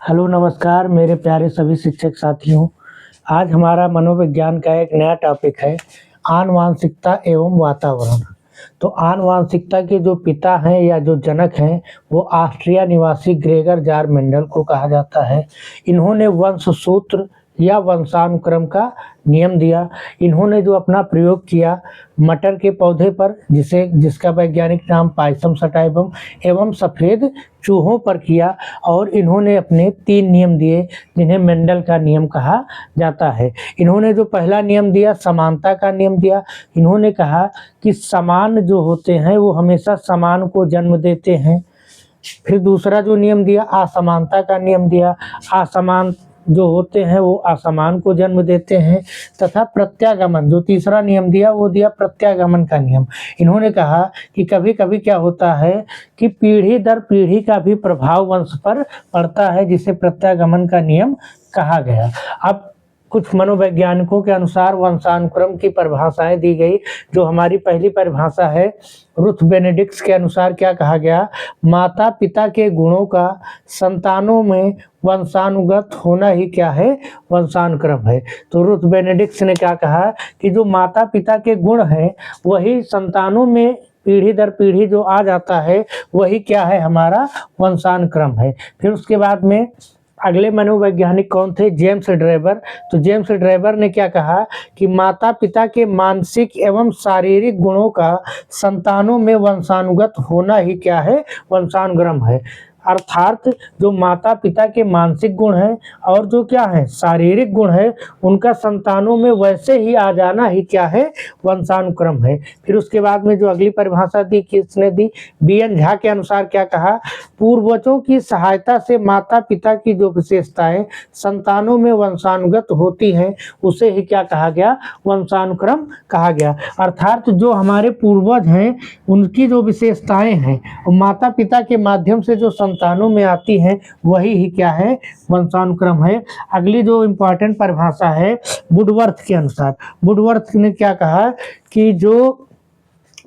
Hello नमस्कार मेरे प्यारे सभी शिक्षक साथियों। आज हमारा मनोविज्ञान का एक नया टॉपिक है आनुवांशिकता एवं वातावरण। तो आनुवांशिकता के जो पिता हैं या जो जनक हैं वो ऑस्ट्रिया निवासी ग्रेगर जार मेंडल को कहा जाता है। इन्होंने वंशसूत्र या वंशानुक्रम का नियम दिया। इन्होंने जो अपना प्रयोग किया मटर के पौधे पर जिसका वैज्ञानिक नाम पायसम सटाइवम एवं सफ़ेद चूहों पर किया और इन्होंने अपने 3 नियम दिए जिन्हें मेंडल का नियम कहा जाता है। इन्होंने जो पहला नियम दिया समानता का नियम दिया। इन्होंने कहा कि समान जो होते हैं वो हमेशा समान को जन्म देते हैं। फिर दूसरा जो नियम दिया असमानता का नियम दिया। असमान जो होते हैं वो असमान को जन्म देते हैं। तथा प्रत्यागमन जो तीसरा नियम दिया वो दिया प्रत्यागमन का नियम। इन्होंने कहा कि कभी कभी क्या होता है कि पीढ़ी दर पीढ़ी का भी प्रभाव वंश पर पड़ता है जिसे प्रत्यागमन का नियम कहा गया। अब कुछ मनोवैज्ञानिकों के अनुसार वंशानुक्रम की परिभाषाएं दी गई। जो हमारी पहली परिभाषा है रुथ बेनेडिक्ट के अनुसार क्या कहा गया, माता पिता के गुणों का संतानों में वंशानुगत होना ही क्या है, वंशानुक्रम है। तो रुथ बेनेडिक्ट ने क्या कहा कि जो माता पिता के गुण हैं वही संतानों में पीढ़ी दर पीढ़ी जो आ जाता है वही क्या है, हमारा वंशानुक्रम है। फिर उसके बाद में अगले मनोवैज्ञानिक कौन थे, जेम्स ड्रेबर। तो जेम्स ड्रेबर ने क्या कहा कि माता पिता के मानसिक एवं शारीरिक गुणों का संतानों में वंशानुगत होना ही क्या है, वंशानुक्रम है। अर्थात जो माता पिता के मानसिक गुण हैं और जो क्या है शारीरिक गुण है उनका संतानों में वैसे ही आ जाना ही क्या है, वंशानुक्रम है। फिर उसके बाद में जो अगली परिभाषा दी किसने दी, बी.एन. झा के अनुसार क्या कहा, पूर्वजों की सहायता से माता पिता की जो विशेषताएं संतानों में वंशानुगत होती हैं उसे ही क्या कहा गया, वंशानुक्रम कहा गया। अर्थात जो हमारे पूर्वज हैं उनकी जो विशेषताएं हैं माता पिता के माध्यम से जो संतानों में आती हैं वही ही क्या है, वंशानुक्रम है। अगली जो इम्पोर्टेंट परिभाषा है वुडवर्थ के अनुसार, वुडवर्थ ने क्या कहा कि जो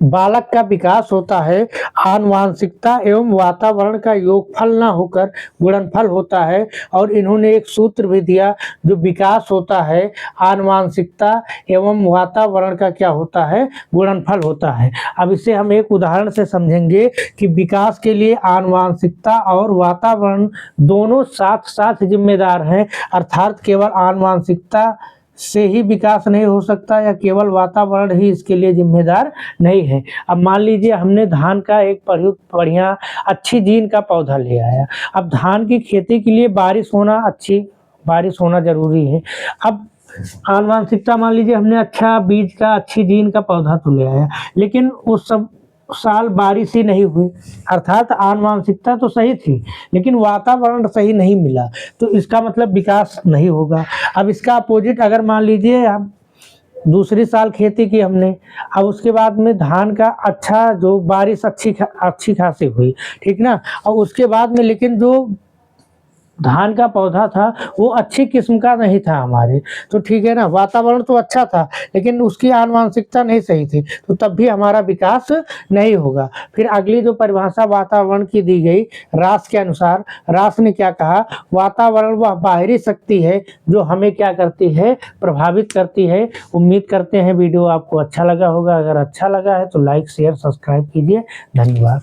बालक का विकास होता है आनुवांशिकता एवं वातावरण का योगफल ना होकर गुणनफल होता है। और इन्होंने एक सूत्र भी दिया जो विकास होता है आनुवांशिकता एवं वातावरण का क्या होता है, गुणनफल होता है। अब इसे हम एक उदाहरण से समझेंगे कि विकास के लिए आनुवांशिकता और वातावरण दोनों साथ साथ जिम्मेदार हैं। अर्थात केवल आनुवांशिकता से ही विकास नहीं हो सकता या केवल वातावरण ही इसके लिए जिम्मेदार नहीं है। अब मान लीजिए हमने धान का एक बढ़िया अच्छी जीन का पौधा ले आया। अब धान की खेती के लिए अच्छी बारिश होना जरूरी है। अब आनुवांशिकता मान लीजिए हमने अच्छा बीज का अच्छी जीन का पौधा तो ले आया लेकिन उस सब साल बारिश ही नहीं हुई। अर्थात आनुवांशिकता तो सही थी लेकिन वातावरण सही नहीं मिला तो इसका मतलब विकास नहीं होगा। अब इसका अपोजिट अगर मान लीजिए हम दूसरी साल खेती की हमने, अब उसके बाद में धान का अच्छा जो बारिश अच्छी खासी हुई, ठीक ना, और उसके बाद में लेकिन जो धान का पौधा था वो अच्छी किस्म का नहीं था हमारे, तो ठीक है ना, वातावरण तो अच्छा था लेकिन उसकी आनुवांशिकता नहीं सही थी तो तब भी हमारा विकास नहीं होगा। फिर अगली जो परिभाषा वातावरण की दी गई रास के अनुसार, रास ने क्या कहा, वातावरण वह बाहरी शक्ति है जो हमें क्या करती है, प्रभावित करती है। उम्मीद करते हैं वीडियो आपको अच्छा लगा होगा। अगर अच्छा लगा है तो लाइक शेयर सब्सक्राइब कीजिए। धन्यवाद।